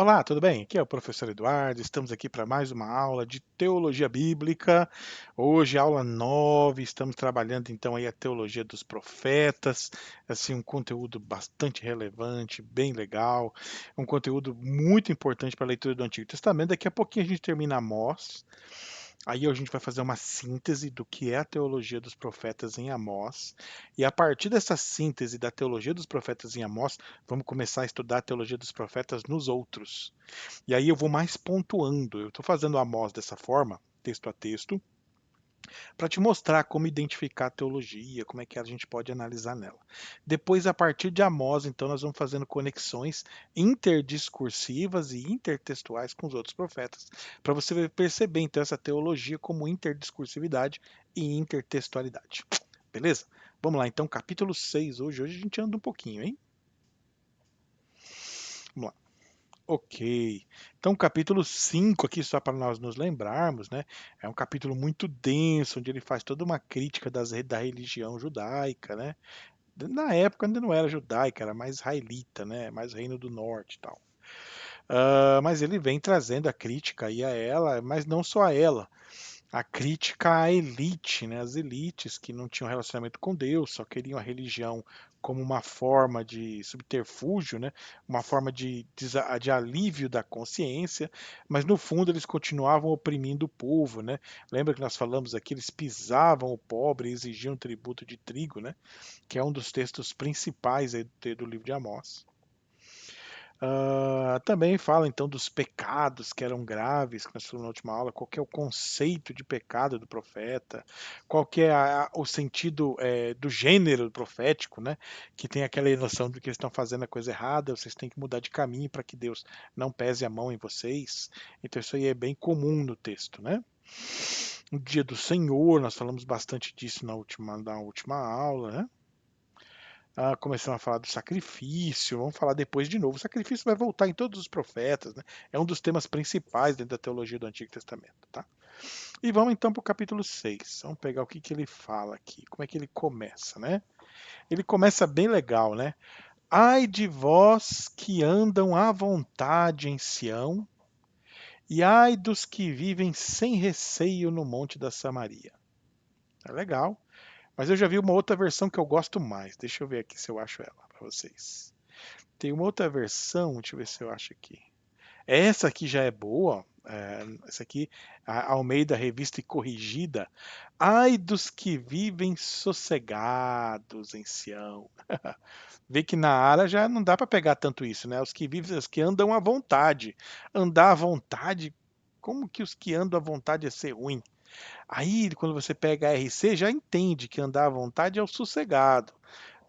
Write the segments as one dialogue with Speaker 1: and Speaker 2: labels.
Speaker 1: Olá, tudo bem? Aqui é o professor Eduardo. Estamos aqui para mais uma aula de teologia bíblica. Hoje, aula 9. Estamos trabalhando então aí a teologia dos profetas. Assim, um conteúdo bastante relevante, bem legal, um conteúdo muito importante para a leitura do Antigo Testamento. Daqui a pouquinho a gente termina Amós. Aí a gente vai fazer uma síntese do que é a teologia dos profetas em Amós. E a partir dessa síntese da teologia dos profetas em Amós, vamos começar a estudar a teologia dos profetas nos outros. E aí eu vou mais pontuando. Eu estou fazendo Amós dessa forma, texto a texto, para te mostrar como identificar a teologia, como é que a gente pode analisar nela. Depois, a partir de Amós, então, nós vamos fazendo conexões interdiscursivas e intertextuais com os outros profetas, para você perceber, então, essa teologia como interdiscursividade e intertextualidade. Beleza? Vamos lá, então, capítulo 6 hoje. Hoje a gente anda um pouquinho, hein? Vamos lá. Ok. Então, capítulo 5 aqui, só para nós nos lembrarmos, né? É um capítulo muito denso, onde ele faz toda uma crítica da religião judaica, né? Na época ainda não era judaica, era mais israelita, né? Mais Reino do Norte e tal. Mas ele vem trazendo a crítica aí a ela, mas não só a ela, a crítica à elite, né? As elites que não tinham relacionamento com Deus, só queriam a religião como uma forma de subterfúgio, né? Uma forma de alívio da consciência, mas no fundo eles continuavam oprimindo o povo, né? Lembra que nós falamos aqui, eles pisavam o pobre e exigiam tributo de trigo, né? Que é um dos textos principais aí do livro de Amós. Também fala então dos pecados que eram graves, que nós falamos na última aula, qual que é o conceito de pecado do profeta, qual que é o sentido do gênero profético, né? Que tem aquela noção de que eles estão fazendo a coisa errada, vocês têm que mudar de caminho para que Deus não pese a mão em vocês. Então isso aí é bem comum no texto, né? O dia do Senhor, nós falamos bastante disso na última aula, né? Começamos a falar do sacrifício, vamos falar depois de novo. O sacrifício vai voltar em todos os profetas, né? É um dos temas principais dentro da teologia do Antigo Testamento, tá? E vamos então para o capítulo 6. Vamos pegar o que, que ele fala aqui, como é que ele começa, né? Ele começa bem legal, né? Ai de vós que andam à vontade em Sião, e ai dos que vivem sem receio no monte da Samaria. É legal, mas eu já vi uma outra versão que eu gosto mais. Deixa eu ver aqui se eu acho ela para vocês. Tem uma outra versão, deixa eu ver se eu acho aqui. Essa aqui já é boa. Essa aqui, a Almeida Revista e Corrigida. Ai dos que vivem sossegados em Sião. Vê que na Ara já não dá para pegar tanto isso, né? Os que vivem, os que andam à vontade. Andar à vontade, como que os que andam à vontade é ser ruim? Aí, quando você pega a RC, já entende que andar à vontade é o sossegado.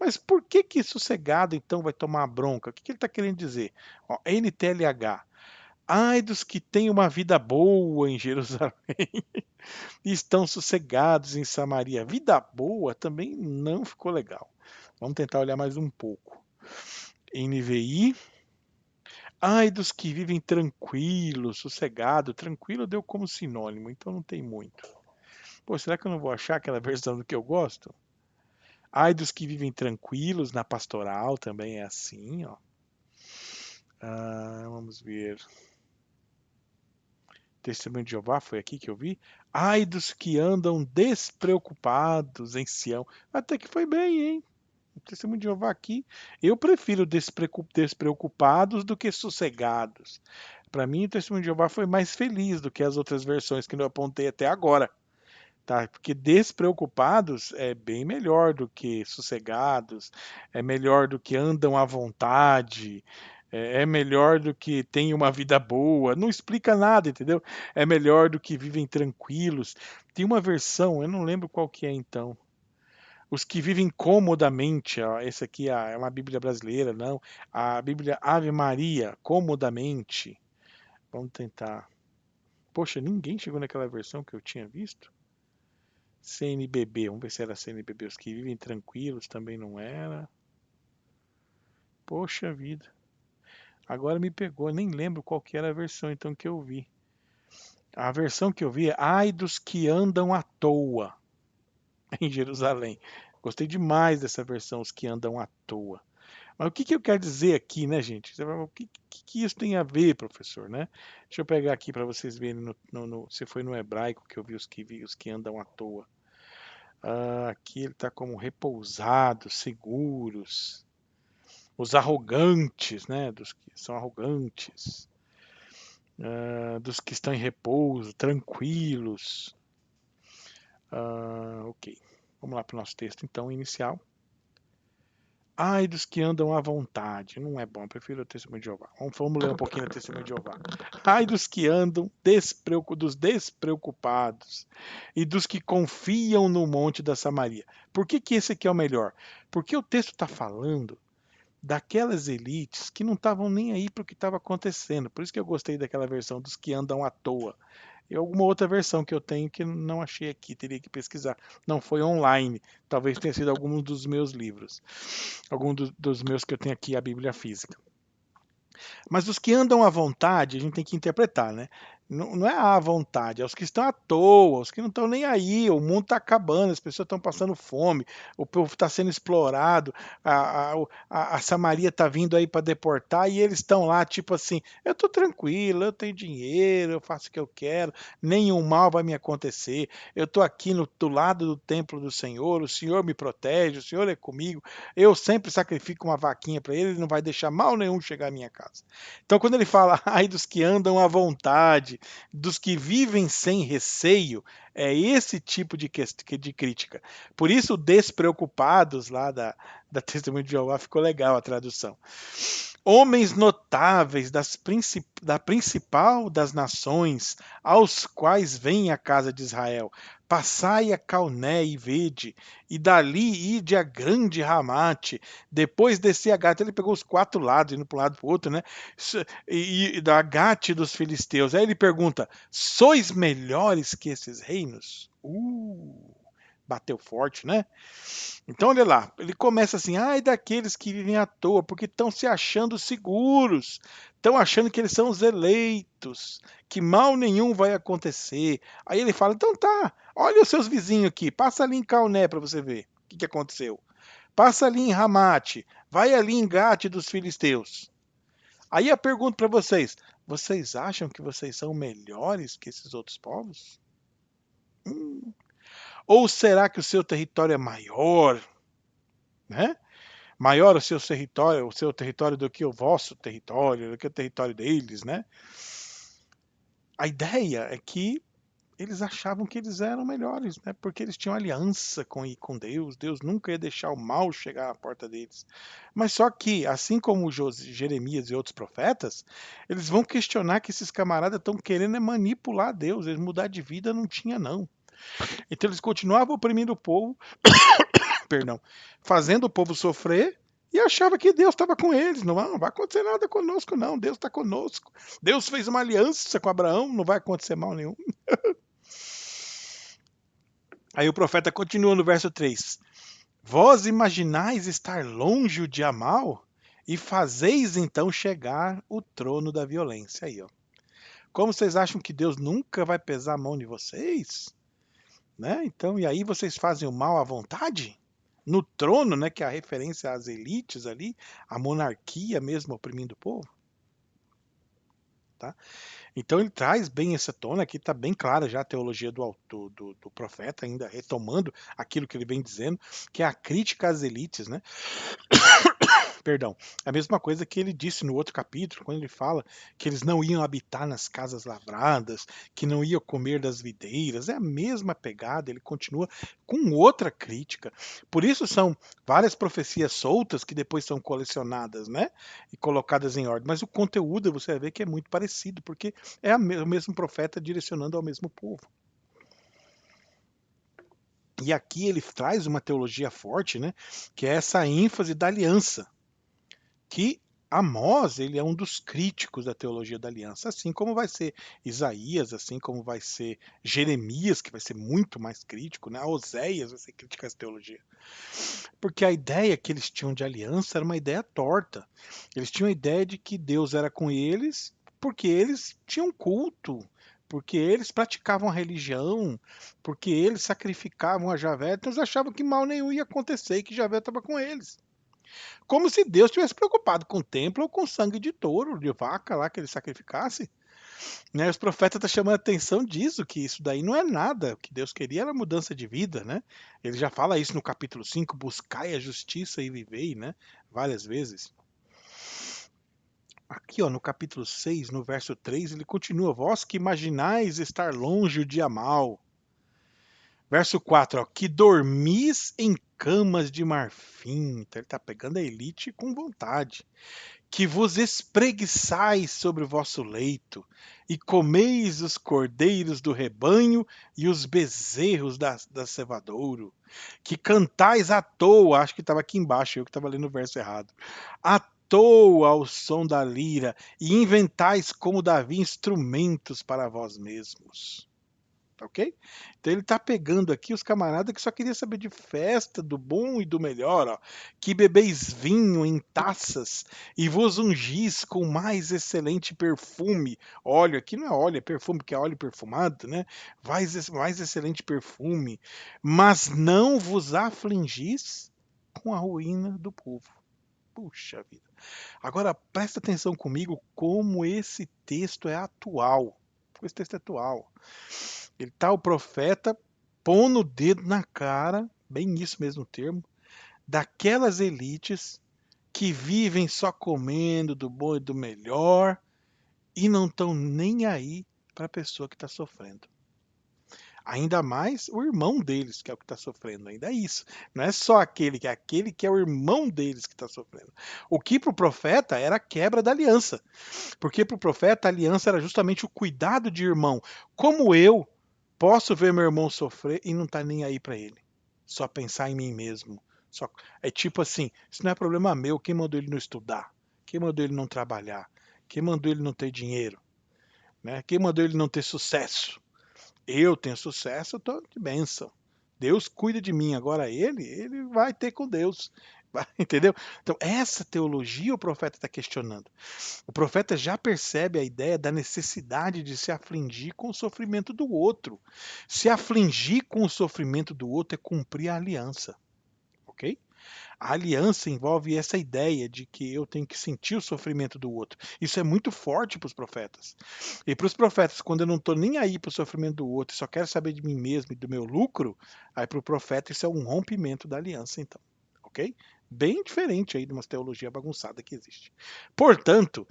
Speaker 1: Mas por que que sossegado então vai tomar bronca? O que que ele está querendo dizer? Ó, NTLH. Ai dos que têm uma vida boa em Jerusalém e estão sossegados em Samaria. Vida boa também não ficou legal. Vamos tentar olhar mais um pouco. NVI. Ai dos que vivem tranquilo, sossegado. Tranquilo deu como sinônimo, então não tem muito. Pô, será que eu não vou achar aquela versão do que eu gosto? Ai dos que vivem tranquilos, na pastoral também é assim, ó. Vamos ver. Testemunho de Jeová foi aqui que eu vi. Ai dos que andam despreocupados em Sião. Até que foi bem, hein? O testemunho de Jeová aqui. Eu prefiro despreocupados do que sossegados. Para mim, o testemunho de Jeová foi mais feliz do que as outras versões que eu apontei até agora. Tá? Porque despreocupados é bem melhor do que sossegados, é melhor do que andam à vontade, é melhor do que têm uma vida boa. Não explica nada, entendeu? É melhor do que vivem tranquilos. Tem uma versão, eu não lembro qual que é então. Os que vivem comodamente, ó, esse aqui é uma Bíblia brasileira, não. A Bíblia Ave Maria, comodamente. Vamos tentar. Poxa, ninguém chegou naquela versão que eu tinha visto. CNBB, vamos ver se era CNBB. Os que vivem tranquilos também não era. Poxa vida. Agora me pegou, nem lembro qual que era a versão então que eu vi. A versão que eu vi é Ai dos que andam à toa em Jerusalém. Gostei demais dessa versão, os que andam à toa. Mas o que que eu quero dizer aqui, né, gente? Você vai falar, o que isso tem a ver, professor, né? Deixa eu pegar aqui para vocês verem se foi no hebraico que eu vi os que andam à toa. Aqui ele está como repousados, seguros, os arrogantes, né? Dos que são arrogantes, dos que estão em repouso, tranquilos. Ok, vamos lá para o nosso texto então inicial. Ai dos que andam à vontade. Não é bom, eu prefiro o testemunho de Jeová. Vamos ler um pouquinho o testemunho de Jeová. Ai dos que andam dos despreocupados e dos que confiam no monte da Samaria. Por que que esse aqui é o melhor? Porque o texto está falando daquelas elites que não estavam nem aí para o que estava acontecendo. Por isso que eu gostei daquela versão dos que andam à toa. E alguma outra versão que eu tenho que não achei aqui, teria que pesquisar. Não foi online, talvez tenha sido algum dos meus livros, algum dos meus que eu tenho aqui, a Bíblia física. Mas os que andam à vontade, a gente tem que interpretar, né? Não é à vontade, é os que estão à toa, os que não estão nem aí, o mundo está acabando, as pessoas estão passando fome, o povo está sendo explorado, a Samaria está vindo aí para deportar e eles estão lá, tipo assim, eu estou tranquilo, eu tenho dinheiro, eu faço o que eu quero, nenhum mal vai me acontecer, eu estou aqui do lado do templo do Senhor, o Senhor me protege, o Senhor é comigo, eu sempre sacrifico uma vaquinha para ele, ele não vai deixar mal nenhum chegar à minha casa. Então, quando ele fala, ai dos que andam à vontade, dos que vivem sem receio, é esse tipo de crítica. Por isso, despreocupados lá da Testemunho de Jeová ficou legal a tradução. Homens notáveis da principal das nações, aos quais vem a casa de Israel. Passai a Calné e vede, e dali ide a grande Ramate, depois descer a Gate. Ele pegou os quatro lados, indo para um lado para o outro, né? E da Gate dos filisteus. Aí ele pergunta: sois melhores que esses reinos? Bateu forte, né? Então, olha lá, ele começa assim: ai daqueles que vivem à toa, porque estão se achando seguros, estão achando que eles são os eleitos, que mal nenhum vai acontecer. Aí ele fala: então tá, olha os seus vizinhos aqui, passa ali em Calné para você ver o que aconteceu. Passa ali em Ramate, vai ali em Gate dos filisteus. Aí eu pergunto para vocês: vocês acham que vocês são melhores que esses outros povos? Ou será que o seu território é maior, né? Maior o seu território do que o vosso território, do que o território deles, né? A ideia é que eles achavam que eles eram melhores, né? Porque eles tinham aliança com Deus, Deus nunca ia deixar o mal chegar à porta deles. Mas só que, assim como Jeremias e outros profetas, eles vão questionar que esses camaradas estão querendo manipular Deus, eles mudar de vida não tinha não. Então eles continuavam oprimindo o povo, perdão, fazendo o povo sofrer e achava que Deus estava com eles. Não, vai acontecer nada conosco, não. Deus está conosco. Deus fez uma aliança com Abraão, não vai acontecer mal nenhum. Aí o profeta continua no verso 3. Vós imaginais estar longe o dia mal e fazeis então chegar o trono da violência. Aí, ó. Como vocês acham que Deus nunca vai pesar a mão de vocês? Né? Então, e aí vocês fazem o mal à vontade? No trono, né, que é a referência às elites ali, a monarquia mesmo oprimindo o povo. Tá? Então ele traz bem essa tona, aqui está bem clara já a teologia do profeta, ainda retomando aquilo que ele vem dizendo, que é a crítica às elites, né? Perdão, a mesma coisa que ele disse no outro capítulo, quando ele fala que eles não iam habitar nas casas lavradas, que não iam comer das videiras, é a mesma pegada, ele continua com outra crítica. Por isso são várias profecias soltas que depois são colecionadas, né, e colocadas em ordem, mas o conteúdo você vai ver que é muito parecido, porque é o mesmo profeta direcionando ao mesmo povo. E aqui ele traz uma teologia forte, né, que é essa ênfase da aliança, que Amós ele é um dos críticos da teologia da aliança, assim como vai ser Isaías, assim como vai ser Jeremias, que vai ser muito mais crítico, né? Oséias vai ser crítico a essa teologia. Porque a ideia que eles tinham de aliança era uma ideia torta. Eles tinham a ideia de que Deus era com eles porque eles tinham culto, porque eles praticavam a religião, porque eles sacrificavam a Javé, então eles achavam que mal nenhum ia acontecer e que Javé estava com eles. Como se Deus estivesse preocupado com o templo ou com o sangue de touro, de vaca lá que ele sacrificasse. Né? Os profetas estão chamando a atenção disso, que isso daí não é nada. O que Deus queria era mudança de vida, né? Ele já fala isso no capítulo 5: buscai a justiça e vivei, né? Várias vezes. Aqui, ó, no capítulo 6, no verso 3, ele continua: vós que imaginais estar longe o dia mau. Verso 4, ó, que dormis em camas de marfim. Então ele está pegando a elite com vontade. Que vos espreguiçais sobre o vosso leito, e comeis os cordeiros do rebanho e os bezerros da cevadouro, que cantais à toa, acho que estava aqui embaixo, eu que estava lendo o verso errado, à toa ao som da lira, e inventais como Davi instrumentos para vós mesmos. Ok? Então ele está pegando aqui os camaradas que só queria saber de festa, do bom e do melhor, ó, que bebeis vinho em taças e vos ungis com mais excelente perfume. Óleo, aqui não é óleo, é perfume, porque é óleo perfumado, né? Mais excelente perfume, mas não vos afligis com a ruína do povo. Puxa vida. Agora presta atenção comigo como esse texto é atual. Esse texto é atual. Ele tá o profeta pondo o dedo na cara, bem isso mesmo o termo, daquelas elites que vivem só comendo do bom e do melhor e não estão nem aí para a pessoa que está sofrendo. Ainda mais o irmão deles, que é o que está sofrendo. Ainda é isso. Não é só aquele que é o irmão deles que está sofrendo. O que para o profeta era a quebra da aliança. Porque para o profeta a aliança era justamente o cuidado de irmão. Como eu posso ver meu irmão sofrer e não tá nem aí para ele. Só pensar em mim mesmo. Só... É tipo assim, isso não é problema meu. Quem mandou ele não estudar? Quem mandou ele não trabalhar? Quem mandou ele não ter dinheiro? Né? Quem mandou ele não ter sucesso? Eu tenho sucesso, eu tô de bênção. Deus cuida de mim. Agora ele vai ter com Deus. Entendeu? Então, essa teologia o profeta está questionando. O profeta já percebe a ideia da necessidade de se afligir com o sofrimento do outro. Se afligir com o sofrimento do outro é cumprir a aliança. Ok? A aliança envolve essa ideia de que eu tenho que sentir o sofrimento do outro. Isso é muito forte para os profetas. E para os profetas, quando eu não estou nem aí para o sofrimento do outro, só quero saber de mim mesmo e do meu lucro, aí para o profeta isso é um rompimento da aliança, então. Ok? Bem diferente aí de uma teologia bagunçada que existe. Portanto,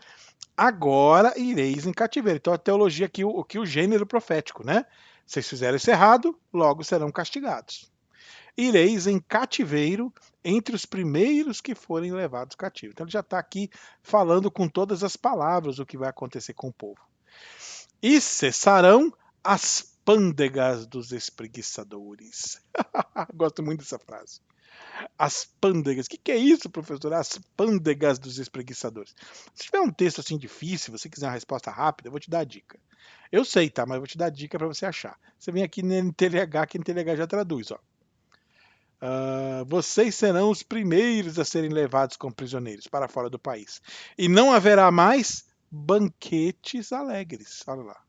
Speaker 1: agora ireis em cativeiro. Então a teologia aqui, o gênero profético, né? Vocês fizeram isso errado, logo serão castigados. Ireis em cativeiro entre os primeiros que forem levados cativos. Então ele já está aqui falando com todas as palavras o que vai acontecer com o povo. E cessarão as pândegas dos espreguiçadores. Gosto muito dessa frase. As pândegas. O que é isso, professor? As pândegas dos espreguiçadores. Se tiver um texto assim difícil, você quiser uma resposta rápida, eu vou te dar a dica. Eu sei, tá? Mas eu vou te dar a dica para você achar. Você vem aqui no NTLH, que o NTLH já traduz, ó. Vocês serão os primeiros a serem levados como prisioneiros para fora do país. E não haverá mais banquetes alegres. Olha lá.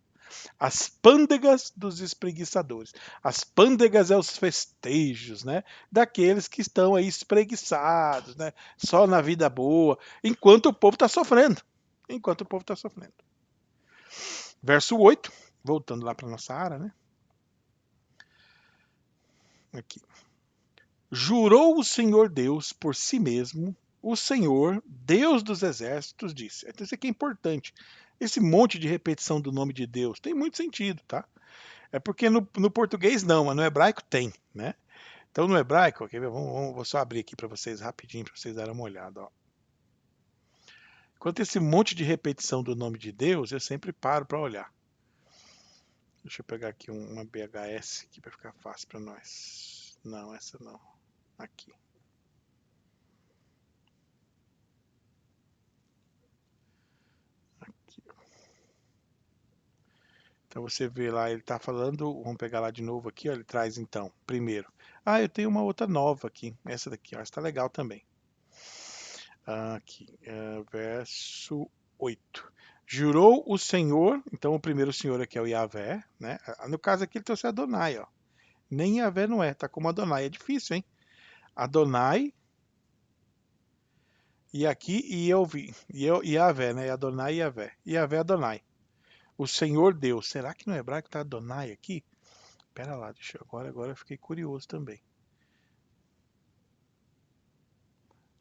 Speaker 1: As pândegas dos espreguiçadores. As pândegas é os festejos, né? Daqueles que estão aí espreguiçados, né? Só na vida boa, enquanto o povo está sofrendo. Enquanto o povo está sofrendo. Verso 8, voltando lá para nossa área, né? Aqui. Jurou o Senhor Deus por si mesmo, o Senhor, Deus dos exércitos, disse. Então isso aqui é importante. Esse monte de repetição do nome de Deus tem muito sentido, tá? É porque no português não, mas no hebraico tem, né? Então no hebraico, okay, vou só abrir aqui para vocês rapidinho, para vocês darem uma olhada. Ó. Enquanto esse monte de repetição do nome de Deus, eu sempre paro para olhar. Deixa eu pegar aqui uma BHS aqui para ficar fácil para nós. Não, essa não. Aqui. Aqui. Então você vê lá, ele está falando, vamos pegar lá de novo aqui, ó, ele traz então, primeiro. Eu tenho uma outra nova aqui, essa daqui, ó, está legal também. Aqui, verso 8. Jurou o Senhor, então o primeiro Senhor aqui é o Yahvé, né? No caso aqui ele trouxe Adonai, ó. Nem Yahvé não é, tá como Adonai, é difícil, hein? Adonai E aqui, e eu vi, e eu, e Yahvé, né? Adonai e Yahvé. Yahvé Adonai. O Senhor Deus. Será que no hebraico tá Adonai aqui? Pera lá, agora eu fiquei curioso também.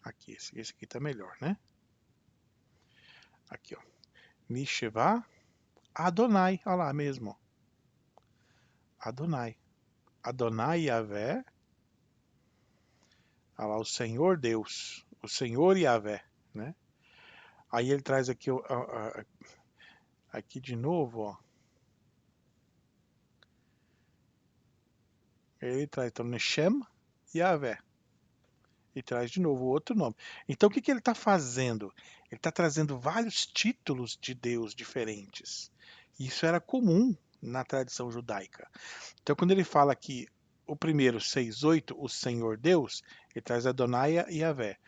Speaker 1: Aqui, esse aqui tá melhor, né? Aqui, ó. Mishevá Adonai. Olha lá mesmo, ó. Adonai. Adonai Yahvé. Olha lá, o Senhor Deus. O Senhor Yahvé, né? Aí ele traz aqui, aqui de novo, ó. Ele traz então Neshem Yahvé. E traz de novo outro nome. Então o que, que ele está fazendo? Ele está trazendo vários títulos de Deus diferentes. Isso era comum na tradição judaica. Então quando ele fala aqui o primeiro 6:8, o Senhor Deus, ele traz Adonai e Yahvé.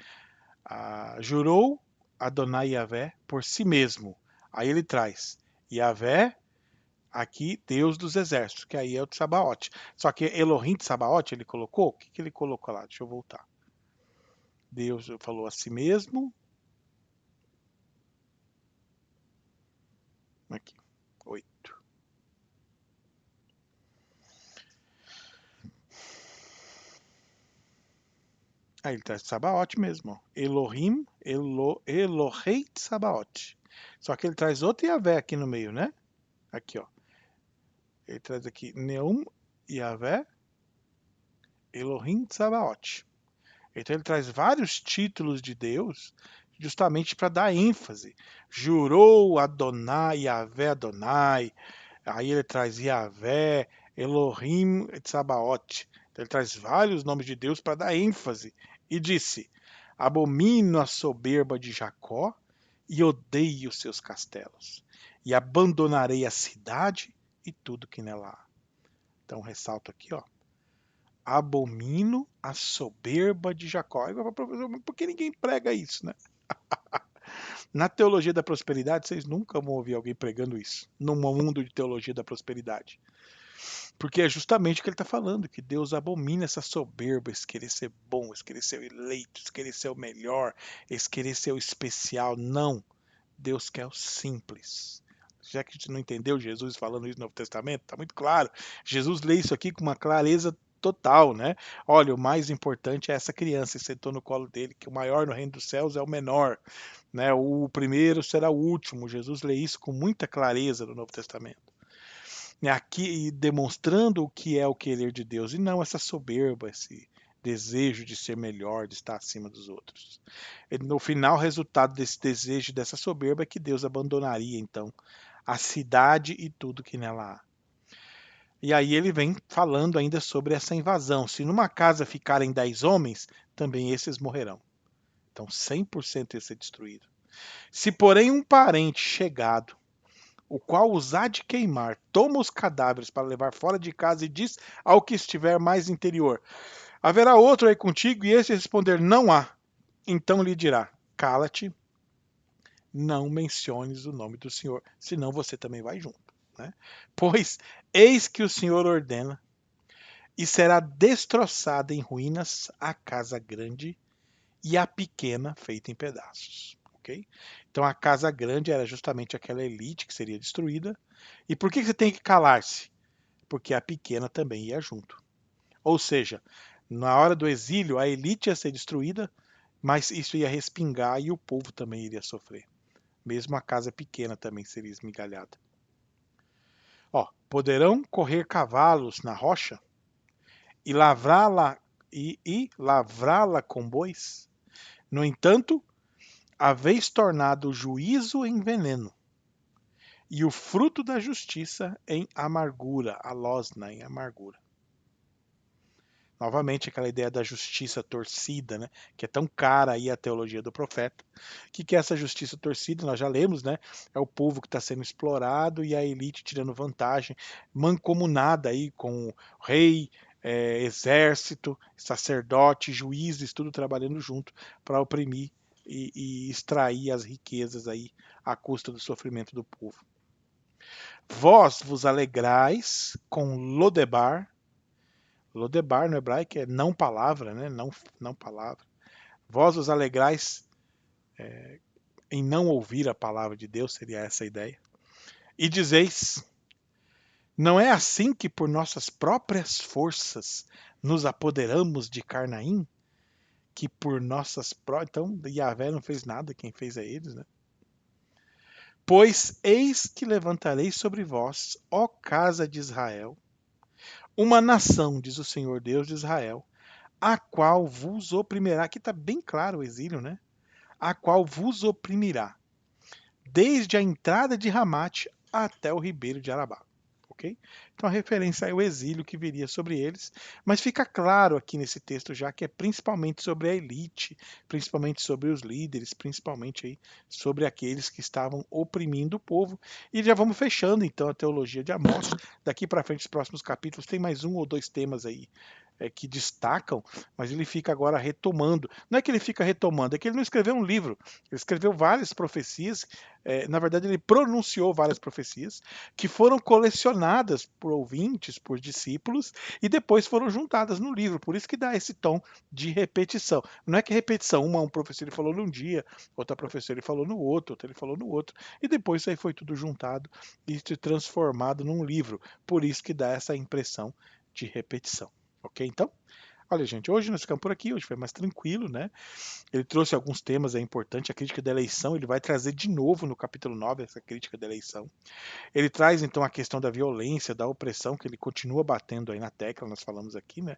Speaker 1: Jurou Adonai e Yahvé por si mesmo. Aí ele traz Yahvé, aqui Deus dos exércitos, que aí é o Tsabaote. Só que Elohim Tsabaote ele colocou? O que, que ele colocou lá? Deixa eu voltar. Deus falou a si mesmo. Aqui, 8. Aí ele traz Sabaote mesmo. Ó. Elohim, Elohei Sabaote. Só que ele traz outro Yahvé aqui no meio, né? Aqui, ó. Ele traz aqui Neum, Yahvé, Elohim Sabaote. Então ele traz vários títulos de Deus justamente para dar ênfase. Jurou Adonai, Yahvé Adonai. Aí ele traz Yahvé, Elohim Tsabaoth. Então ele traz vários nomes de Deus para dar ênfase. E disse: Abomino a soberba de Jacó e odeio os seus castelos. E abandonarei a cidade e tudo que nela há. Então ressalto aqui, ó. Abomino a soberba de Jacó. Eu vou, professor, mas por que ninguém prega isso, né? Na teologia da prosperidade, vocês nunca vão ouvir alguém pregando isso. No mundo de teologia da prosperidade. Porque é justamente o que ele está falando, que Deus abomina essa soberba, esse querer ser bom, esse querer ser o eleito, esse querer ser o melhor, esse querer ser o especial. Não. Deus quer o simples. Já que a gente não entendeu Jesus falando isso no Novo Testamento, está muito claro. Jesus lê isso aqui com uma clareza total, né? Olha, o mais importante é essa criança que sentou no colo dele, que o maior no reino dos céus é o menor, né? O primeiro será o último. Jesus lê isso com muita clareza no Novo Testamento. Aqui demonstrando o que é o querer de Deus e não essa soberba, esse desejo de ser melhor, de estar acima dos outros. No final, o resultado desse desejo, dessa soberba, é que Deus abandonaria então a cidade e tudo que nela há. E aí ele vem falando ainda sobre essa invasão. Se numa casa ficarem 10 homens, também esses morrerão. Então 100% ia ser destruído. Se porém um parente chegado o qual os há de queimar, toma os cadáveres para levar fora de casa e diz ao que estiver mais interior: haverá outro aí contigo? E esse responder: não há. Então lhe dirá: cala-te, não menciones o nome do Senhor, senão você também vai junto. Né? Pois eis que o Senhor ordena, e será destroçada em ruínas a casa grande e a pequena feita em pedaços. Okay? Então a casa grande era justamente aquela elite que seria destruída. E por que você tem que calar-se? Porque a pequena também ia junto. Ou seja, na hora do exílio, a elite ia ser destruída, mas isso ia respingar e o povo também iria sofrer. Mesmo a casa pequena também seria esmigalhada. Ó, poderão correr cavalos na rocha e lavrá-la com bois? No entanto, haveis tornado o juízo em veneno e o fruto da justiça em amargura, a losna em amargura. Novamente, aquela ideia da justiça torcida, né? Que é tão cara aí a teologia do profeta. O que é essa justiça torcida? Nós já lemos, né? É o povo que está sendo explorado e a elite tirando vantagem, mancomunada aí com o rei, exército, sacerdote, juízes, tudo trabalhando junto para oprimir e extrair as riquezas aí à custa do sofrimento do povo. Vós vos alegrais com Lodebar. Lodebar no hebraico é não palavra, né? Não palavra. Vós vos alegrais em não ouvir a palavra de Deus, seria essa a ideia. E dizeis, não é assim que por nossas próprias forças nos apoderamos de Carnaim? Que por nossas próprias... Então, Yahvé não fez nada, quem fez é eles, né? Pois eis que levantarei sobre vós, ó casa de Israel, uma nação, diz o Senhor Deus de Israel, a qual vos oprimirá. Aqui está bem claro o exílio, né? A qual vos oprimirá, desde a entrada de Ramate até o ribeiro de Arabá. Ok? Então a referência é o exílio que viria sobre eles, mas fica claro aqui nesse texto já que é principalmente sobre a elite, principalmente sobre os líderes, principalmente aí sobre aqueles que estavam oprimindo o povo. E já vamos fechando então a teologia de Amós. Daqui para frente, os próximos capítulos, tem mais um ou dois temas aí que destacam, mas ele fica agora retomando. Não é que ele fica retomando, é que ele não escreveu um livro. Ele escreveu várias profecias, na verdade ele pronunciou várias profecias, que foram colecionadas por ouvintes, por discípulos, e depois foram juntadas no livro. Por isso que dá esse tom de repetição. Não é que repetição, um professor ele falou num dia, outra professora ele falou no outro, outra ele falou no outro, e depois isso aí foi tudo juntado e se transformado num livro. Por isso que dá essa impressão de repetição. Ok? Então, olha, gente, hoje nós ficamos por aqui, hoje foi mais tranquilo, né? Ele trouxe alguns temas, é importante, a crítica da eleição, ele vai trazer de novo no capítulo 9 essa crítica da eleição. Ele traz então a questão da violência, da opressão, que ele continua batendo aí na tecla, nós falamos aqui, né?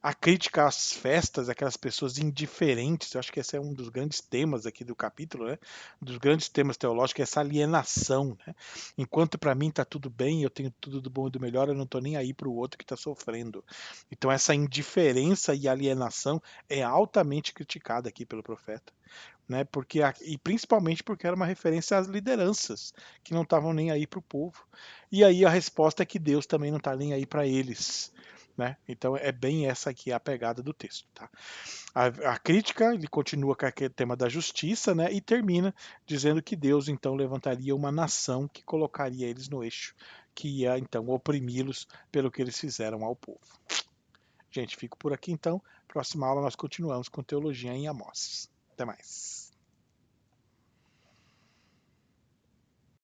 Speaker 1: A crítica às festas, aquelas pessoas indiferentes, eu acho que esse é um dos grandes temas aqui do capítulo, né? Um dos grandes temas teológicos é essa alienação, né? Enquanto para mim está tudo bem, eu tenho tudo do bom e do melhor, eu não estou nem aí para o outro que está sofrendo. Então essa indiferença e alienação é altamente criticada aqui pelo profeta. Né? Porque, e principalmente porque era uma referência às lideranças que não estavam nem aí para o povo. E aí a resposta é que Deus também não está nem aí para eles. Né? Então é bem essa aqui a pegada do texto. Tá? A crítica, ele continua com aquele tema da justiça, né? E termina dizendo que Deus então levantaria uma nação que colocaria eles no eixo, que ia então oprimi-los pelo que eles fizeram ao povo. Gente, fico por aqui então. Próxima aula nós continuamos com teologia em Amós. Até mais.